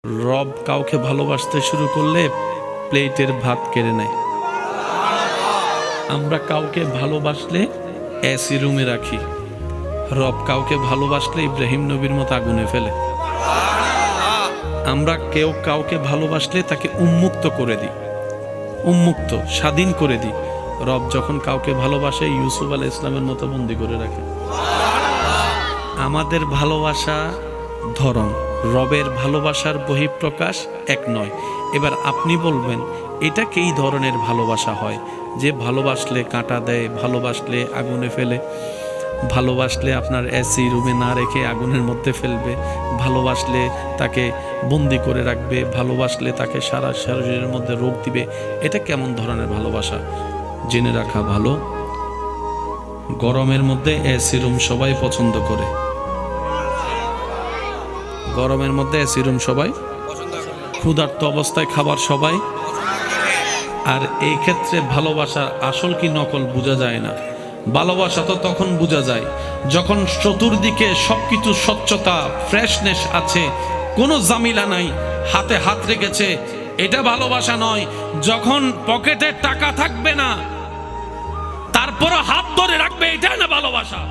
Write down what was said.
রব কাউকে ভালোবাসতে শুরু করলে প্লেটের ভাত কেড়ে নেয়। আমরা কাউকে ভালোবাসলে এসি রুমে রাখি, রব কাউকে ভালোবাসলে ইব্রাহিম নবীর মতো আগুনে ফেলে। আমরা কেউ কাউকে ভালোবাসলে তাকে উন্মুক্ত করে দিই, উন্মুক্ত স্বাধীন করে দিই। রব যখন কাউকে ভালোবাসে ইউসুফ আলাইহিস ইসলামের মতো বন্দি করে রাখে। আমাদের ভালোবাসা ধরন, রবের ভালোবাসার বহিঃপ্রকাশ এক নয়। এবার আপনি বলবেন এটা কি ধরনের ভালোবাসা হয়? যে ভালোবাসলে কাঁটা দেয়, ভালোবাসলে আগুনে ফেলে, ভালোবাসলে আপনার এসি রুমে না রেখে আগুনের মধ্যে ফেলবে, ভালোবাসলে তাকে বন্দি করে রাখবে, ভালোবাসলে তাকে সারা শরীরের মধ্যে রোগ দিবে। এটা কেমন ধরনের ভালোবাসা? জেনে রাখা ভালো, গরমের মধ্যে এসি রুম সবাই পছন্দ করে। গরমের মধ্যে এসি রুম সবাই, ক্ষুধার্ত অবস্থায় খাবার সবাই। আর এই ক্ষেত্রে ভালোবাসার আসল কি নকল বোঝা যায় না। ভালোবাসা তো তখন বোঝা যায় যখন চতুর্দিকে সবকিছু স্বচ্ছতা, ফ্রেশনেস আছে, কোনো জামিলা নাই, হাতে হাত রেখেছে। এটা ভালোবাসা নয়। যখন পকেটে টাকা থাকবে না তারপরও হাত ধরে রাখবে, এটা না ভালোবাসা।